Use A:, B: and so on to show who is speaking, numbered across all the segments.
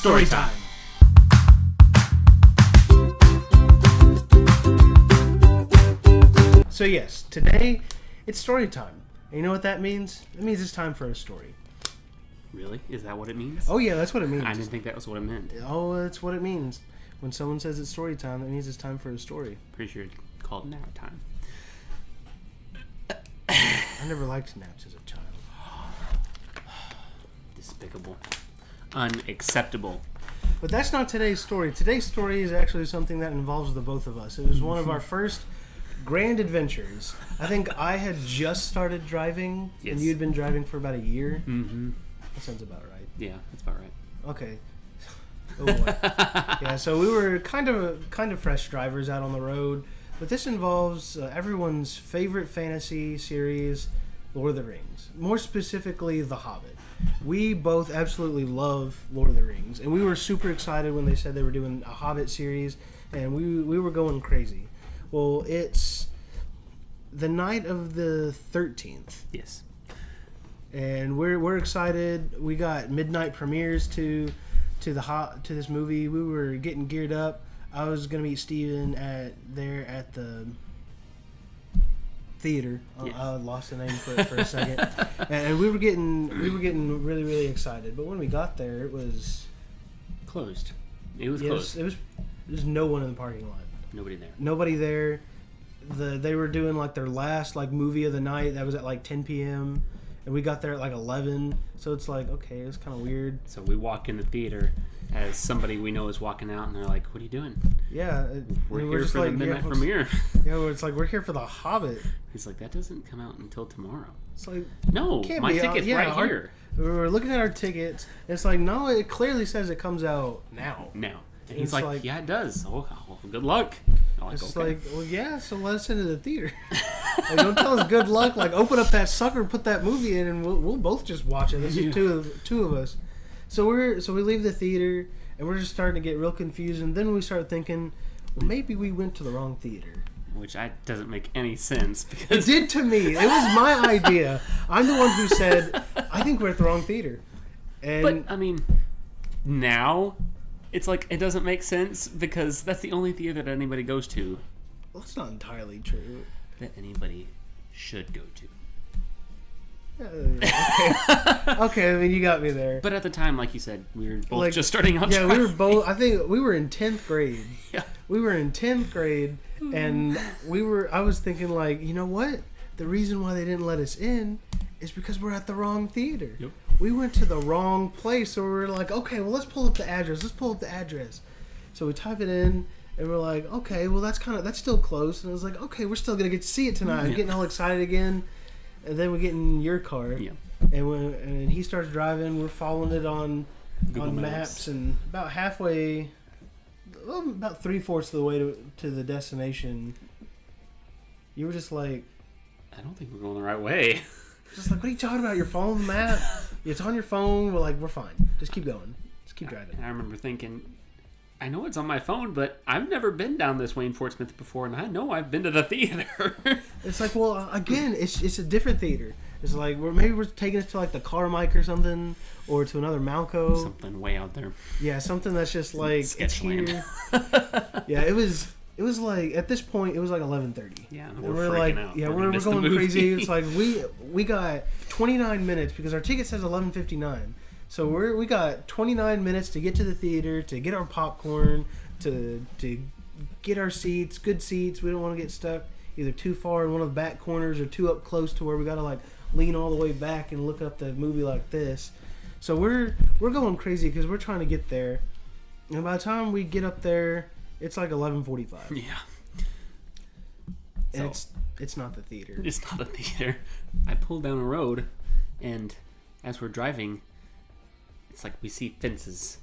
A: Storytime. So yes, today it's story time. And you know what that means? It means it's time for a story.
B: Really? Is that what it means?
A: Oh yeah, that's what it means.
B: I didn't think that was what it meant.
A: Oh, that's what it means. When someone says it's story time, that means it's time for a story.
B: Pretty sure it's called nap time.
A: I never liked naps as a child.
B: Despicable. Unacceptable.
A: But that's not today's story. Today's story is actually something that involves the both of us. It was one of our first grand adventures. I think I had just started driving,
B: Yes.
A: and you'd been driving for about a year.
B: Mm-hmm.
A: That sounds about right.
B: Yeah, that's about right.
A: Okay. Oh boy. Yeah, so we were kind of fresh drivers out on the road, but this involves everyone's favorite fantasy series, Lord of the Rings. More specifically, The Hobbit. We both absolutely love Lord of the Rings, and we were super excited when they said they were doing a Hobbit series, and we were going crazy. Well, it's the night of the 13th.
B: Yes.
A: And we're excited. We got midnight premieres to this movie. We were getting geared up. I was gonna meet Steven at the theater.
B: Yes.
A: I lost the name for a second. And we were getting really, really excited. But when we got there, it was
B: Closed. It was closed.
A: There's no one in the parking lot.
B: Nobody there.
A: They were doing like their last like movie of the night. That was at like 10 p.m. and we got there at like 11. So it's like, okay, it's kind of weird.
B: So we walk in the theater as somebody we know is walking out, and they're like, "What are you doing?"
A: Yeah,
B: we're here for the midnight premiere.
A: Yeah, it's like we're here for the Hobbit.
B: He's like, "That doesn't come out until tomorrow."
A: It's like,
B: no, my ticket's right here.
A: We were looking at our tickets. And it's like, no, it clearly says it comes out now.
B: Now. And he's like, yeah, it does. Oh, well, good luck. I'm like,
A: it's
B: okay.
A: like, well, yeah, so let us into the theater. Like, don't tell us good luck. Like, open up that sucker, put that movie in, and we'll both just watch it. This is two of us. So we leave the theater, and we're just starting to get real confused. And then we start thinking, well, maybe we went to the wrong theater.
B: Which doesn't make any sense. Because
A: it did to me. It was my idea. I'm the one who said, I think we're at the wrong theater. And
B: but, I mean, now it's like it doesn't make sense because that's the only theater that anybody goes to.
A: Well, that's not entirely true.
B: That anybody should go to.
A: Okay, I mean, you got me there.
B: But at the time, like you said, we were both just starting out.
A: Yeah, we were both. I think we were in 10th grade.
B: Yeah,
A: we were in 10th grade, and I was thinking, like, you know what? The reason why they didn't let us in is because we're at the wrong theater.
B: Yep.
A: We went to the wrong place, so we were like, okay, well, let's pull up the address. So we type it in, and we're like, okay, well, that's still close. And I was like, okay, we're still gonna get to see it tonight. I'm getting all excited again. And then we get in your car, and he starts driving. We're following it on
B: Google
A: maps, and about halfway, about 3/4 of the way to the destination, you were just like,
B: I don't think we're going the right way.
A: Just like, what are you talking about? You're following the map. It's on your phone. We're like, we're fine. Just keep going. Just keep driving.
B: I remember thinking, I know it's on my phone, but I've never been down this Wayne Fort Smith before, and I know I've been to the theater.
A: It's like, well, again, it's a different theater. It's like maybe we're taking it to like the Carmike or something, or to another Malco.
B: Something way out there.
A: Yeah, something that's just like it's here. Yeah, it was like at this point it was like 11:30.
B: Yeah,
A: and we're like,
B: out.
A: Yeah, we're going crazy. It's like we got 29 minutes because our ticket says 11:59. So we got 29 minutes to get to the theater, to get our popcorn, to get our seats, good seats. We don't want to get stuck either too far in one of the back corners or too up close to where we got to like lean all the way back and look up the movie like this. So we're going crazy because we're trying to get there. And by the time we get up there, it's like 11:45.
B: Yeah.
A: And it's not the theater.
B: It's not the theater. I pulled down a road, and as we're driving, it's like we see fences.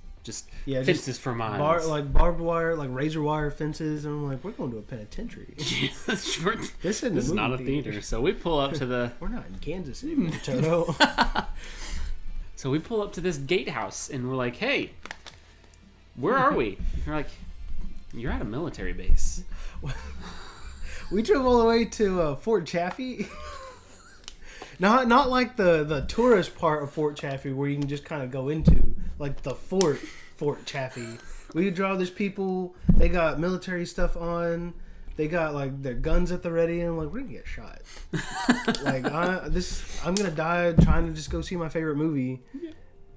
B: Fences for miles.
A: Like barbed wire, like razor wire fences. And I'm like, we're going to a penitentiary. This is
B: not a theater. So we pull up to the...
A: We're not in Kansas City, Toto.
B: So we pull up to this gatehouse, and we're like, hey, where are we? And you're like, you're at a military base.
A: We drove all the way to Fort Chaffee. Not like the tourist part of Fort Chaffee where you can just kind of go into, like the fort. Fort Chaffee. We draw these people. They got military stuff on. They got like their guns at the ready, and I'm like, we're gonna get shot. Like I'm gonna die trying to just go see my favorite movie,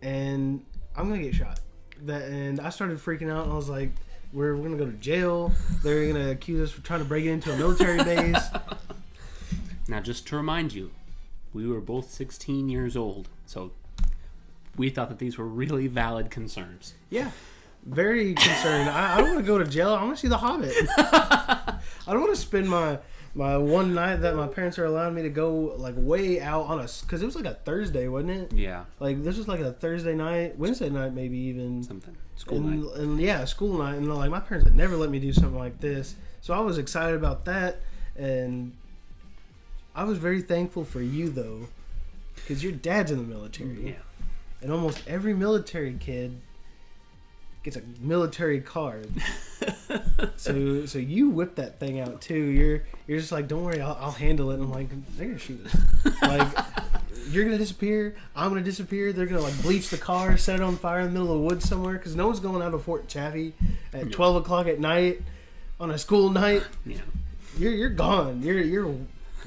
A: and I'm gonna get shot. And I started freaking out, and I was like, we're gonna go to jail. They're gonna accuse us for trying to break into a military base.
B: Now, just to remind you, we were both 16 years old, so we thought that these were really valid concerns.
A: Yeah. Very concerned. I don't want to go to jail. I want to see The Hobbit. I don't want to spend my one night that my parents are allowing me to go like way out on because it was like a Thursday, wasn't it?
B: Yeah.
A: Like this was like a Thursday night, Wednesday night, maybe even
B: something school night.
A: And yeah, school night. And like my parents had never let me do something like this, so I was excited about that, and I was very thankful for you though, because your dad's in the military.
B: Yeah.
A: And almost every military kid gets a military card. so you whip that thing out too. You're just like, don't worry, I'll handle it. And I'm like, they're gonna shoot us. Like, you're gonna disappear. I'm gonna disappear. They're gonna like bleach the car, set it on fire in the middle of the woods somewhere, because no one's going out of Fort Chaffee at 12 o'clock at night on a school night.
B: Yeah.
A: You're gone. You're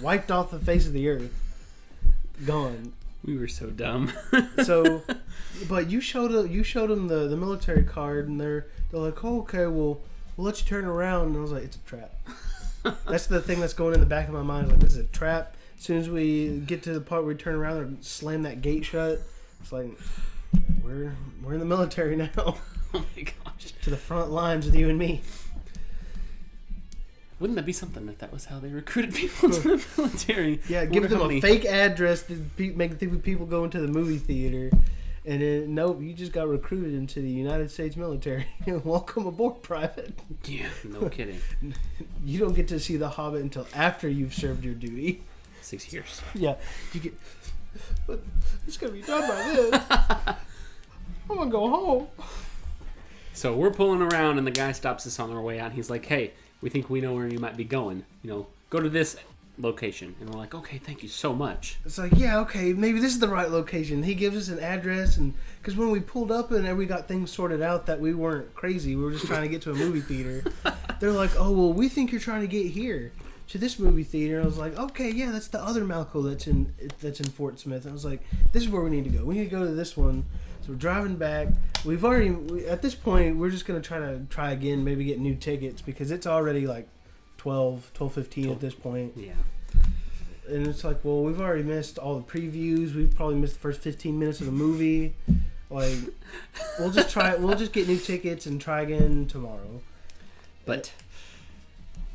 A: wiped off the face of the earth. Gone.
B: We were so dumb.
A: So, but you showed them the military card, and they're like, oh, okay, well, we'll let you turn around. And I was like, it's a trap. That's the thing that's going in the back of my mind. Like, this is a trap. As soon as we get to the part where we turn around and slam that gate shut, it's like, we're in the military now.
B: Oh my gosh.
A: To the front lines with you and me.
B: Wouldn't that be something if that was how they recruited people to the military?
A: Yeah, give them a fake address to make people go into the movie theater. And then, nope, you just got recruited into the United States military. Welcome aboard, Private.
B: Yeah, no kidding.
A: You don't get to see The Hobbit until after you've served your duty.
B: 6 years.
A: Yeah, you get. But it's gonna be done by then. I'm gonna go home.
B: So we're pulling around, and the guy stops us on our way out. He's like, "Hey, we think we know where you might be going. You know, go to this location." And we're like, "Okay, thank you so much."
A: It's like, yeah, okay, maybe this is the right location. He gives us an address, and because when we pulled up and we got things sorted out that we weren't crazy, we were just trying to get to a movie theater. They're like, "Oh, well, we think you're trying to get here to this movie theater." And I was like, "Okay, yeah, that's the other Malco that's in Fort Smith." And I was like, "This is where we need to go. We need to go to this one." So we're driving back. At this point, we're just going to try again, maybe get new tickets, because it's already like 12:15 at this point.
B: Yeah.
A: And it's like, well, we've already missed all the previews. We've probably missed the first 15 minutes of the movie. Like, we'll just get new tickets and try again tomorrow.
B: But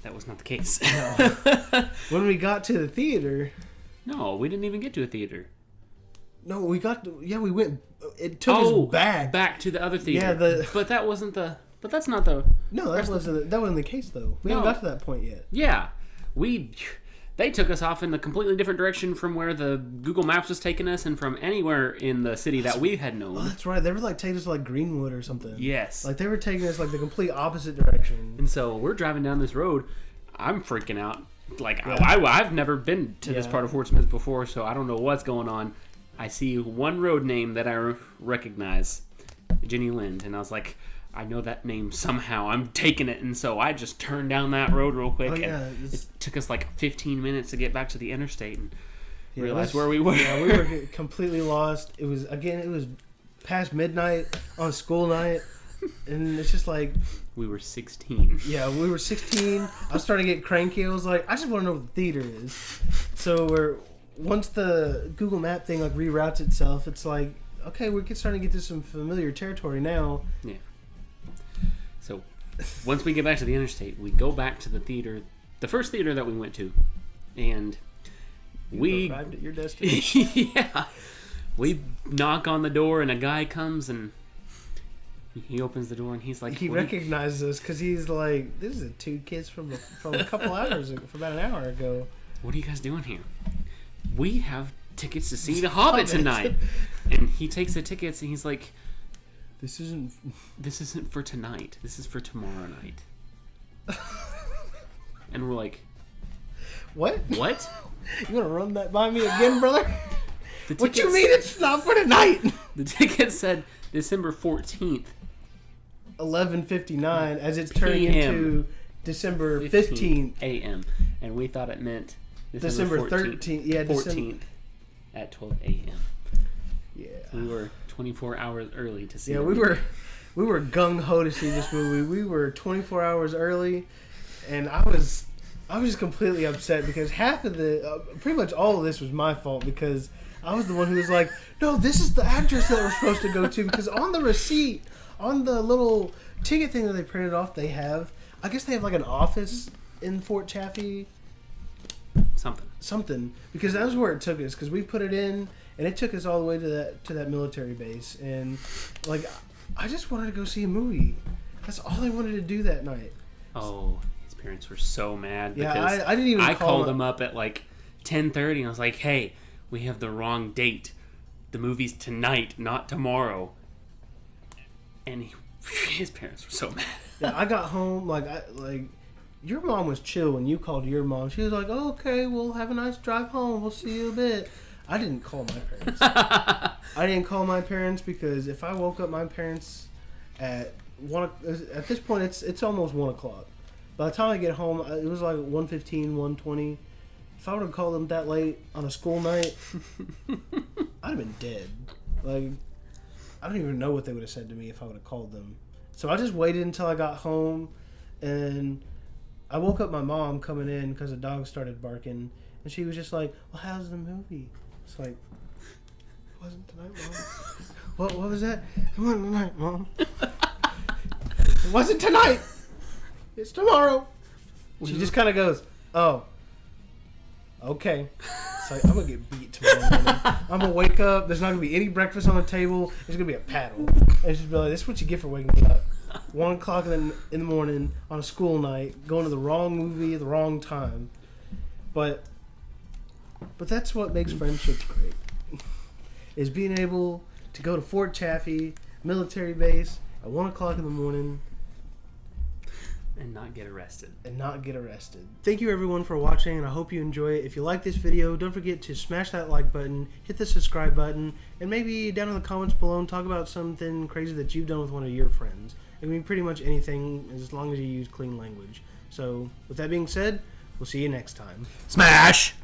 B: that was not the case.
A: No. When we got to the theater...
B: No, we didn't even get to a theater.
A: No, we went... It took us back.
B: Back to the other theater.
A: Yeah,
B: but that wasn't the... But that's not the...
A: No, that wasn't the case, though. We haven't got to that point yet.
B: Yeah. They took us off in a completely different direction from where the Google Maps was taking us, and from anywhere in the city that we had known.
A: Oh, that's right. They were like taking us to like Greenwood or something.
B: Yes.
A: Like they were taking us like the complete opposite direction.
B: And so we're driving down this road. I'm freaking out. Like,
A: yeah.
B: I've never been to this part of Fort Smith before, so I don't know what's going on. I see one road name that I recognize, Jenny Lind, and I was like, I know that name somehow. I'm taking it. And so I just turned down that road real quick. And it took us like 15 minutes to get back to the interstate and realize where we were.
A: Yeah, we were completely lost. It was past midnight on school night. And it's just like...
B: We were 16.
A: Yeah, we were 16. I started to get cranky. I was like, I just want to know what the theater is. So once the Google Map thing like reroutes itself, it's like, okay, we're starting to get to some familiar territory now.
B: Yeah. So once we get back to the interstate, we go back to the theater, the first theater that we went to, and we
A: arrived at your destination.
B: Yeah. We knock on the door, and a guy comes, and he opens the door, and he's like...
A: He recognizes us, because he's like, this is two kids from a couple hours ago, from about an hour ago.
B: What are you guys doing here? We have tickets to see The Hobbit tonight. And he takes the tickets, and he's like... This isn't for tonight. This is for tomorrow night. And we're like...
A: What?
B: You
A: want to run that by me again, brother?
B: What
A: you mean it's not for tonight?
B: The ticket said December 14th.
A: 11:59 as it's turning
B: PM.
A: into December 15th.
B: a.m. And we thought it meant
A: December
B: 13th.
A: 13th. Yeah,
B: 14th at 12 a.m.
A: Yeah.
B: We were 24 hours early to see
A: Yeah,
B: it.
A: we were gung-ho to see this movie. We were 24 hours early, and I was just completely upset because half of pretty much all of this was my fault because I was the one who was like, no, this is the address that we're supposed to go to because on the receipt, on the little ticket thing that they printed off, I guess they have like an office in Fort Chaffee. Something because that was where it took us because we put it in and it took us all the way to that military base and like I just wanted to go see a movie. That's all I wanted to do that night.
B: Oh, his parents were so mad because
A: yeah, I didn't even.
B: I called them up at like 10:30 and I was like, "Hey, we have the wrong date. The movie's tonight, not tomorrow." And his parents were so mad.
A: Yeah, I got home like your mom was chill when you called your mom. She was like, oh, "Okay, we'll have a nice drive home. We'll see you in a bit." I didn't call my parents. I didn't call my parents because if I woke up my parents at this point it's almost 1:00. By the time I get home, it was like 1:15, 1:20. If I would have called them that late on a school night, I'd have been dead. Like, I don't even know what they would have said to me if I would have called them. So I just waited until I got home, and I woke up my mom coming in because the dog started barking, and she was just like, "Well, how's the movie?" It's like, "It wasn't tonight, Mom." What was that? It wasn't tonight, Mom. It wasn't tonight. It's tomorrow. She just kind of goes, "Oh, okay." It's like, I'm going to get beat tomorrow morning. I'm going to wake up. There's not going to be any breakfast on the table. There's going to be a paddle. And she's be like, "This is what you get for waking me up. 1:00 in the morning on a school night, going to the wrong movie at the wrong time." But that's what makes friendships great. Is being able to go to Fort Chaffee military base at 1:00 in the morning
B: and not get arrested.
A: Thank you everyone for watching, and I hope you enjoy it. If you like this video, don't forget to smash that like button, hit the subscribe button, and maybe down in the comments below talk about something crazy that you've done with one of your friends. It can be pretty much anything as long as you use clean language. So with that being said, we'll see you next time.
B: Smash!